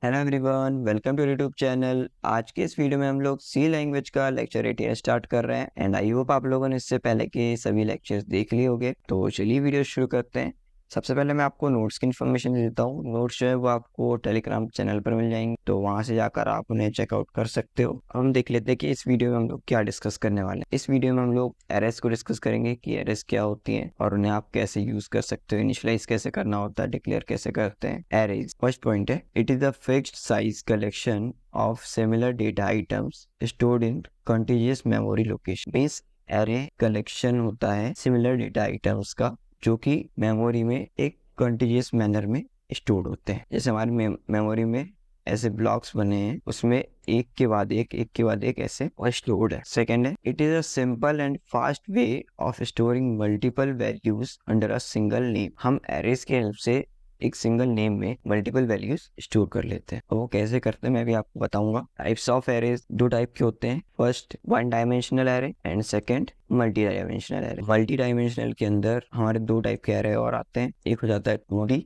Hello everyone, welcome to YouTube channel. आज के इस वीडियो में हम लोग सी लैंग्वेज का लेक्चर 18 स्टार्ट कर रहे हैं एंड आई होप आप लोगों ने इससे पहले के सभी लेक्चर्स देख लिए होंगे। तो चलिए वीडियो शुरू करते हैं। सबसे पहले मैं आपको नोट्स की इन्फॉर्मेशन देता हूँ। नोट्स जो है वो आपको टेलीग्राम चैनल पर मिल जाएंगे, तो वहां से जाकर आप उन्हें चेकआउट कर सकते हो। हम देख लेते हैं कि इस वीडियो में हम लोग क्या डिस्कस करने वाले हैं। इस वीडियो में हम लोग एरेस को डिस्कस करेंगे कि एरेस क्या होती हैं और उन्हें आप कैसे यूज कर सकते हो, इनिशियलाइज कैसे करना होता है, डिक्लेयर कैसे करते हैं। एरेज फर्स्ट पॉइंट है, it is the fixed size collection of similar data items stored in continuous memory location. Means array collection होता है सिमिलर डेटा आइटम्स का जो कि मेमोरी में एक कंटीन्यूअस मैनर में स्टोर्ड होते हैं। जैसे हमारी मेमोरी में ऐसे ब्लॉक्स बने हैं, उसमें एक के बाद एक ऐसे स्टोर्ड है। सेकेंड है, it is a simple and fast way of storing multiple values under a single name. हम एरेज के हेल्प से एक सिंगल नेम में मल्टीपल वैल्यूज स्टोर कर लेते हैं। तो वो कैसे करते हैं मैं भी आपको बताऊंगा। टाइप्स ऑफ एरेज दो टाइप के होते हैं, first one dimensional array and second multi dimensional array. Multi dimensional के अंदर हमारे दो टाइप के एरे और आते हैं, एक हो जाता है 2D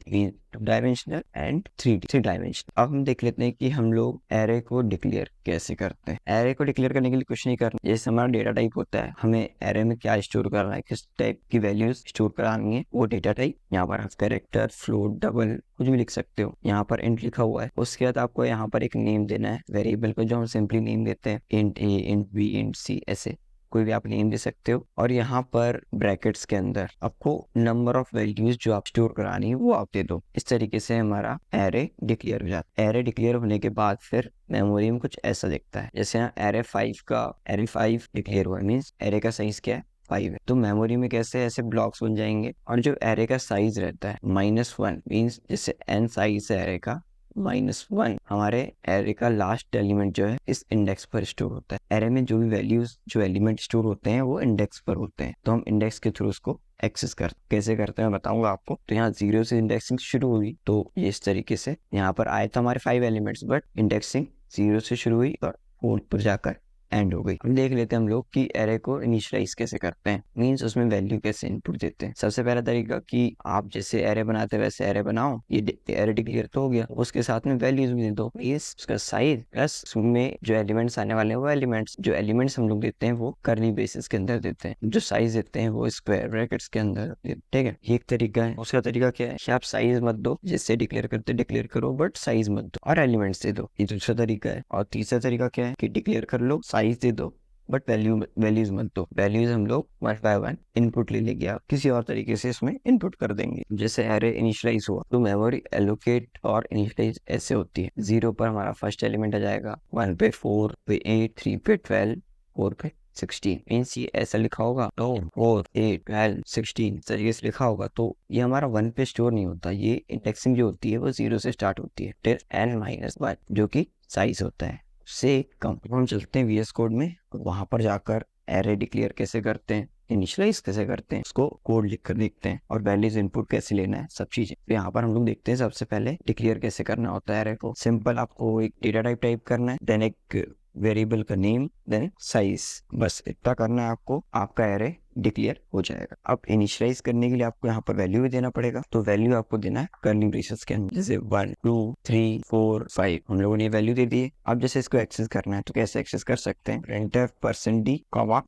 two dimensional and 3D three dimensional. अब हम देख लेते हैं कि हम लोग एरे को डिक्लेयर कैसे करते हैं। एरे को डिक्लेयर करने के लिए कुछ नहीं करना, जैसे हमारा डेटा टाइप होता है, हमें एरे में क्या स्टोर करना है, किस टाइप की वैल्यूज स्टोर करानी है, वो डेटा टाइप। यहाँ पर आप कैरेक्टर, फ्लोट, डबल कुछ भी लिख सकते हो। यहाँ पर इंट लिखा हुआ है, उसके बाद आपको यहाँ पर एक नेम देना है वेरिएबल को, जो हम सिंपली नेम देते हैं, इंट ए, इंट बी, इंट सी, ऐसे कोई भी आप नेम दे सकते हो। और यहाँ पर ब्रैकेट्स के अंदर आपको नंबर ऑफ वैल्यूज जो आप स्टोर करानी है वो आप दे दो। इस तरीके से हमारा एरे डिक्लेयर हो जाता है। एरे डिक्लेयर होने के बाद फिर मेमोरी में कुछ ऐसा दिखता है, जैसे यहाँ एरे 5 डिक्लेयर हुआ, मीन्स एरे का साइज क्या है, 5 है। तो मेमोरी में कैसे ऐसे ब्लॉक्स बन जाएंगे, और जो एरे का साइज रहता है -1, मीन्स जैसे n साइज है एरे का, -1 हमारे एरे का लास्ट एलिमेंट जो है इस इंडेक्स पर स्टोर होता है। एरे में जो भी वैल्यूज, जो एलिमेंट स्टोर होते हैं वो इंडेक्स पर होते हैं, तो हम इंडेक्स के थ्रू उसको एक्सेस कैसे करते हैं मैं बताऊंगा आपको। तो यहाँ 0 से इंडेक्सिंग शुरू हुई, तो ये इस तरीके से यहाँ पर आए तो हमारे 5 एलिमेंट्स, बट इंडेक्सिंग 0 से शुरू हुई और 4 पर जाकर एंड हो गई। हम देख लेते हैं हम लोग कि एरे को इनिशियलाइज कैसे करते हैं, मींस उसमें वैल्यू कैसे इनपुट देते हैं। सबसे पहला तरीका कि आप जैसे एरे बनाते हैं वैसे एरे बनाओ। ये एरे डिक्लेयर तो हो गया, उसके साथ में वैल्यूज भी दे दो, मींस उसका साइज प्लस उसमें जो एलिमेंट्स आने वाले हैं वो एलिमेंट्स हम लोग देते हैं वो कर्ली ब्रेसेस के अंदर देते हैं, जो साइज देते हैं वो स्क्वायर ब्रैकेट्स के अंदर। ठीक है, ये एक तरीका है। उसका तरीका क्या है कि आप साइज मत दो, जिससे डिक्लेयर करते डिक्लेयर करो बट साइज मत दो, और एलिमेंट्स दे दो। ये दूसरा तरीका है। और तीसरा तरीका क्या है कि डिक्लेयर कर लो, साइज दे दो बट वैल्यूज मत दो। वैल्यूज हम लोग 1 बाय 1 इनपुट ले लेंगे, आप किसी और तरीके से इसमें इनपुट कर देंगे। जैसे एरे इनिशियलाइज हुआ तो मेमोरी एलोकेट और इनिशियलाइज ऐसे होती है। 0 पर हमारा फर्स्ट एलिमेंट आ जाएगा, 1 पे 4 पे 8, 3 पे 12, 4 पे 16। मीन्स ये ऐसा लिखा होगा, तो 4 8 12 16 तरीके से लिखा होगा। तो ये हमारा 1 पे स्टोर नहीं होता, ये इंडेक्सिंग जो होती है वो 0 से स्टार्ट होती है टिल n-1, जो कि साइज होता है से कम। हम चलते हैं VS कोड में, वहां पर जाकर एरे डिक्लेयर कैसे करते हैं, इनिशियलाइज कैसे करते हैं, उसको कोड लिखकर देखते हैं, और वैल्यूज इनपुट कैसे लेना है, सब चीजें। तो यहाँ पर हम लोग देखते हैं सबसे पहले डिक्लेयर कैसे करना होता है एरे को। सिंपल, आपको एक डेटा टाइप करना है, देन एक वेरिएबल का नेम, देन साइज, बस इतना करना है आपको, आपका एरे डिक्लेयर हो जाएगा। अब इनिशियलाइज करने के लिए आपको यहाँ पर वैल्यू भी देना पड़ेगा, तो वैल्यू आपको देना है कर्ली ब्रेसेस के अंदर, जैसे 1 2 3 4 5 हम लोगों ने वैल्यू दे दी है। अब जैसे इसको एक्सेस करना है तो कैसे एक्सेस कर सकते हैं, printf %d,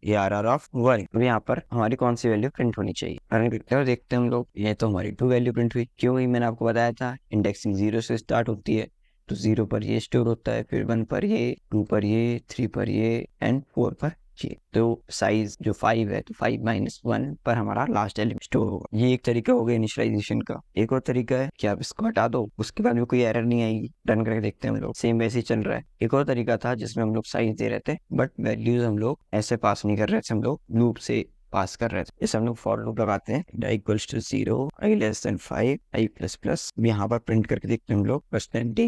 ARR ऑफ 1। तो यहाँ पर हमारी कौन सी वैल्यू प्रिंट होनी चाहिए, देखते हैं हम लोग। ये तो हमारी 2 वैल्यू प्रिंट हुई, क्यों हुई मैंने आपको बताया था, इंडेक्सिंग 0 से स्टार्ट होती है, तो 0 पर ये स्टोर होता है, फिर 1 पर ये, 2 पर ये, 3 पर ये एंड 4 पर ये। तो साइज जो 5 है, तो 5-1 पर हमारा लास्ट एलिमेंट स्टोर होगा। ये एक तरीका हो गया इनिशियलाइजेशन का। एक और तरीका है कि आप इसको हटा दो, उसके बाद में कोई एरर नहीं आएगी। रन करके देखते हैं हम लोग, सेम वैसे ही चल रहा है। एक और तरीका था जिसमें हम लोग साइज दे रहे थे बट वैल्यूज हम लोग ऐसे पास नहीं कर रहे थे, हम लोग लूप से पास कर रहे थे। जैसे हम लोग फॉर लूप लगाते हैं, i = 0, i less than 5, i++। यहाँ पर प्रिंट करके देखते हैं हम लोग, %d,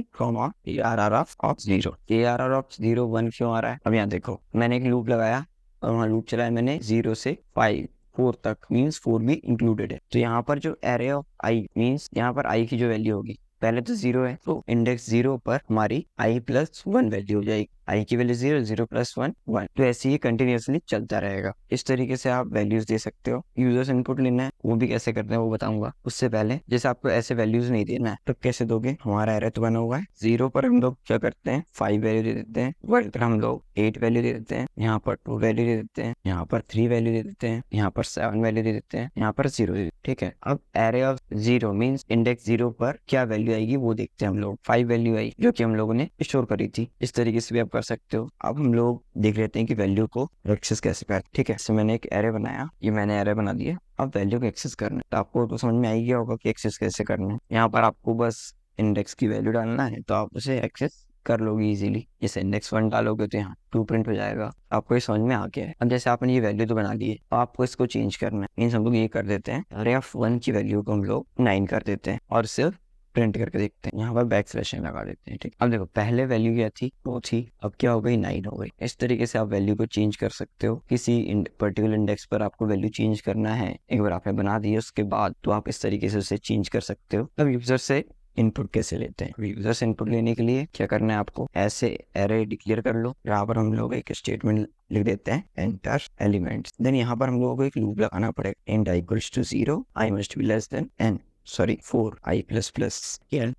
ARR of 0। ARR of 0 1 क्यों आ रहा है, अब यहाँ देखो, मैंने एक लूप लगाया और वहाँ लूप चलाया मैंने 0 से 5 4 तक, मीन्स 4 भी इंक्लूडेड है। तो यहाँ पर जो एरे ऑफ i, मीन्स यहाँ पर i की जो वैल्यू होगी पहले तो 0 है, तो इंडेक्स 0 पर हमारी i+1 वैल्यू हो जाएगी। i की वैल्यू 0, 0 + 1 1। तो ऐसे ही कंटिन्यूअसली चलता रहेगा। इस तरीके से आप वैल्यूज दे सकते हो। यूजर्स इनपुट लेना है, वो भी कैसे करते हैं वो बताऊंगा। उससे पहले जैसे आपको ऐसे वैल्यूज नहीं देना है तो कैसे दोगे। हमारा एरे तो बना हुआ है, 0 पर हम लोग क्या करते हैं 5 वैल्यू दे देते हैं, 1 पर हम लोग 8 वैल्यू दे देते हैं, यहाँ पर 2 वैल्यू दे देते हैं, यहाँ पर 3 वैल्यू दे देते हैं, यहाँ पर 7 वैल्यू दे देते हैं, यहाँ पर 0 दे देते हैं। ठीक है, अब एरे ऑफ 0 मीन्स इंडेक्स 0 पर क्या वैल्यू आएगी वो देखते हैं हम लोग। 5 वैल्यू आई जो कि हम लोगों ने स्टोर करी थी। इस तरीके से भी आप कर सकते हो। अब हम लोग देख लेते हैं कि वैल्यू को एक्सेस कैसे करते हैं। ठीक है, इससे मैंने एक एरे बनाया, ये मैंने एरे बना दिया। अब वैल्यू को एक्सेस करना है तो आपको तो समझ में आ ही गया होगा कि एक्सेस कैसे करना है। यहाँ पर आपको बस इंडेक्स की वैल्यू डालना है तो आप उसे एक्सेस कर लोगे इजीली। जैसे इंडेक्स 1 डालोगे तो यहाँ 2 प्रिंट हो जाएगा। आपको ये समझ में आ गया है। अब जैसे आपने ये वैल्यू तो बना ली है, तो आपको इसको चेंज करना है। मीन्स हम लोग ये कर देते हैं, अरे ऑफ 1 की वैल्यू को हम लोग 9 कर देते हैं और सिर्फ प्रिंट करके देखते हैं। यहाँ पर बैकस्लैश लगा देते हैं। ठीक, अब देखो पहले वैल्यू क्या थी, वो थी, अब क्या हो गई 9 हो गई। इस तरीके से आप वैल्यू को चेंज कर सकते हो। किसी पर्टिकुलर इंडेक्स पर आपको वैल्यू चेंज करना है, एक बार आपने बना दी उसके बाद तो आप इस तरीके से उसे चेंज कर सकते हो। अब यूजर से इनपुट कैसे लेते हैं। यूजर से इनपुट लेने के लिए क्या करना है आपको, ऐसे एरे डिक्लेयर कर लो। यहाँ पर हम लोग एक स्टेटमेंट लिख देते हैं, एंटर एलिमेंट्स। देन यहाँ पर हम लोगों को एक लूप लगाना पड़ेगा, int i = 0, i must be less than n, sorry 4 i++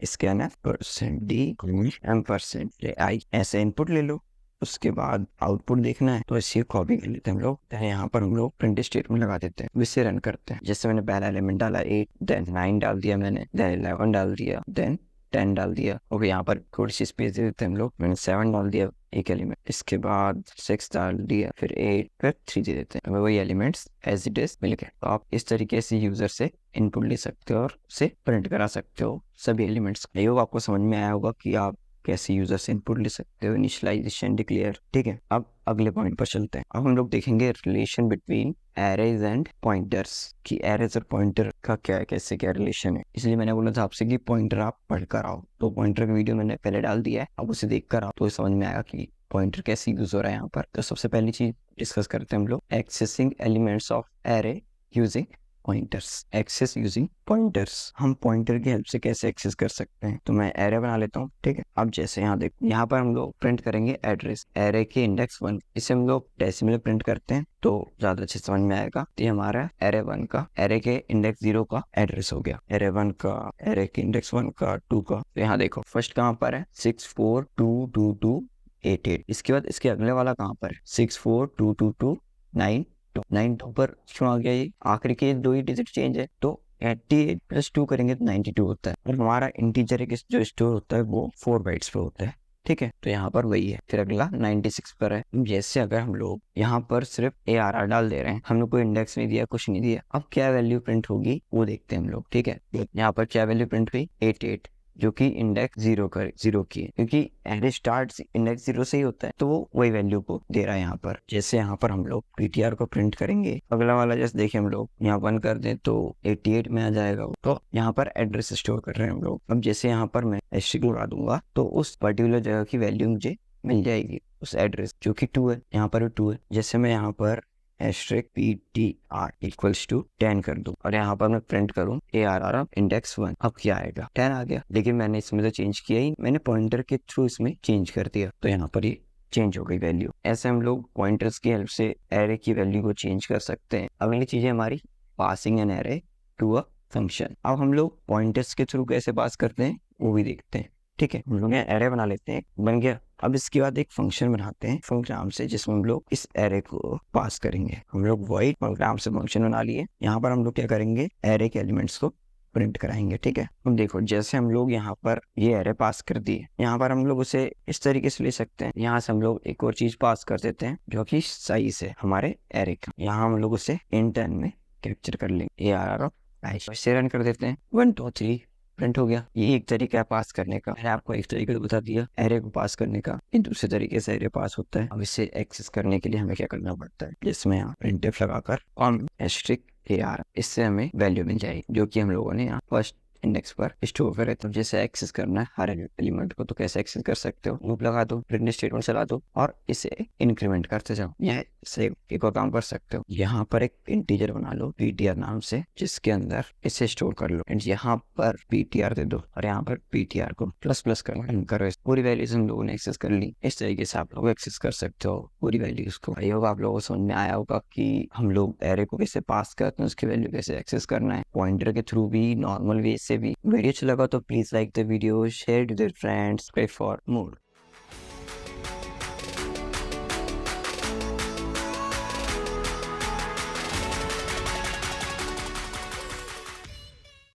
scanner %d %i। ऐसे इनपुट ले लो। उसके बाद आउटपुट देखना है तो इसी कॉपी कर लेते हैं हम लोग। यहाँ पर हम लोग प्रिंट स्टेटमेंट लगा देते हैं, इसे रन करते हैं। जैसे मैंने पहला एलिमेंट डाला 8, देन 9 डाल दिया मैंने, देन 11 डाल दिया, देन 10 डाल दिया। ओके, यहाँ पर थोड़ी सी स्पेस दे देते हैं हम लोग। मैंने 7 डाल दिया एक एलिमेंट, इसके बाद 6 डाल दिया, फिर 8, फिर 3 दे देते हैं। वही एलिमेंट्स एज इट इज मिल गए। तो आप इस तरीके से यूजर से इनपुट ले सकते हो और उसे प्रिंट करा सकते हो सभी एलिमेंट्स। आई होप आपको समझ में आया होगा कि आप कैसे यूजर से इनपुट ले सकते हो। Initialisation declare. ठीक है, अब अगले पॉइंट पर चलते हैं। अब हम लोग देखेंगे relation between arrays and pointers, कि एरेज और पॉइंटर का क्या कैसे क्या रिलेशन है। इसलिए मैंने बोला था आपसे कि पॉइंटर आप पढ़ कर आओ, तो पॉइंटर का वीडियो मैंने पहले डाल दिया है, अब उसे देख कर आओ तो समझ में आएगा कि पॉइंटर कैसे यूज हो रहा है यहाँ पर। तो सबसे पहली चीज डिस्कस करते हैं हम लोग, accessing elements of array using pointers. Access using pointers, हम पॉइंटर की हेल्प से कैसे एक्सेस कर सकते हैं। तो मैं एरे बना लेता हूँ। ठीक है, अब जैसे यहाँ देखो, यहाँ पर हम लोग प्रिंट करेंगे एड्रेस, एरे के इंडेक्स 1। इसे हम लोग डेसिमल प्रिंट करते हैं तो ज्यादा अच्छे समझ में आएगा। तो ये हमारा एरे 1 का, एरे के इंडेक्स 0 का एड्रेस हो गया, एरे 1 का, एरे के इंडेक्स 1 का, 2 का। तो यहाँ देखो फर्स्ट कहाँ पर है 642288। इसके बाद इसके अगले वाला कहाँ पर है 642229 9 2 पर क्यों आ गया, ये आखिर के 2 ही डिजिट चेंज है। तो 88 + 2 करेंगे तो 92 होता है। और हमारा इंटीजर जो स्टोर होता है वो 4 बाइट्स पे होता है। ठीक है, तो यहाँ पर वही है। फिर अगला 96 पर है। जैसे अगर हम लोग यहाँ पर सिर्फ ARR डाल दे रहे हैं, हम लोग कोई इंडेक्स नहीं दिया, कुछ नहीं दिया, अब क्या वैल्यू प्रिंट होगी वो देखते हैं हम लोग। ठीक है, यहाँ पर क्या वैल्यू प्रिंट हुई 88, जो कि इंडेक्स 0 की है, क्योंकि एरे स्टार्ट इंडेक्स 0 से ही होता है, तो वो वही वैल्यू को दे रहा है यहाँ पर। जैसे यहाँ पर हम लोग PTR को प्रिंट करेंगे, अगला वाला जैसे देखिए हम लोग यहाँ 1 कर दें तो 88 में आ जाएगा। तो यहाँ पर एड्रेस स्टोर कर रहे हैं हम लोग। अब जैसे यहाँ पर मैं एस्ट्रिक लगा दूंगा तो उस पर्टिकुलर जगह की वैल्यू मुझे मिल जाएगी, उस एड्रेस जो कि 2 है, यहाँ पर 2 है। जैसे मैं यहाँ पर *PTR = 10 कर दूं और यहाँ पर मैं प्रिंट करूं ARR ऑफ इंडेक्स 1, अब क्या आएगा 10 आ गया। लेकिन मैंने इसमें तो चेंज किया ही, मैंने पॉइंटर के थ्रू इसमें चेंज कर दिया, तो यहाँ पर ये चेंज हो गई वैल्यू। ऐसे हम लोग पॉइंटर्स की हेल्प से एरे की वैल्यू को चेंज कर सकते हैं। अगली चीज है हमारी passing an array to a function. अब हम लोग पॉइंटर्स के थ्रू कैसे पास करते हैं वो भी देखते हैं। ठीक है, हम लोग एरे बना लेते हैं, बन गया। अब इसके बाद एक फंक्शन बनाते हैं फंक्शन से, जिसमें हम लोग इस एरे को पास करेंगे। हम लोग वॉइड फंक्शन से फंक्शन बना लिए। यहाँ पर हम लोग क्या करेंगे, एरे के एलिमेंट्स को प्रिंट कराएंगे। ठीक है, अब देखो जैसे हम लोग यहाँ पर ये एरे पास कर दिए, यहाँ पर हम लोग उसे इस तरीके से ले सकते हैं। यहाँ से हम लोग एक और चीज पास कर देते हैं जो कि साइज है हमारे एरे का। यहाँ हम लोग उसे int में कैप्चर कर लेंगे, ARR इसे रन कर देते हैं, 1 2 3 प्रिंट हो गया। ये एक तरीका है पास करने का। मैंने आपको एक तरीका बता दिया एरे को पास करने का, इन दूसरे तरीके से एरे पास होता है। अब इसे एक्सेस करने के लिए हमें क्या करना पड़ता है, जिसमें यहाँ printf लगाकर on *AR, इससे हमें वैल्यू मिल जाएगी जो कि हम लोगों ने यहाँ फर्स्ट इंडेक्स पर स्टोर करे। तो जैसे एक्सेस करना है हर एलिमेंट को तो कैसे एक्सेस कर सकते हो, लूप लगा दो, प्रिंट स्टेटमेंट चला दो और इसे इंक्रीमेंट करते जाओ। यह से एक और काम कर सकते हो, यहाँ पर एक इंटीजर बना लो ptr नाम से, जिसके अंदर इसे स्टोर कर लो एंड यहाँ पर ptr दे दो और यहाँ पर ptr को प्लस प्लस करो। पूरी वैल्यूज हम लोगों ने एक्सेस कर ली। इस तरीके से आप लोग एक्सेस कर सकते हो पूरी वैल्यूज को। आई होप आप लोगों को समझ में आया होगा कि हम लोग एरे को कैसे पास करते हैं, उसकी वैल्यू कैसे एक्सेस करना है, पॉइंटर के थ्रू भी, नॉर्मल वे से भी। वीडियो अच्छा लगा तो please like the video, share with your friends, pray for more.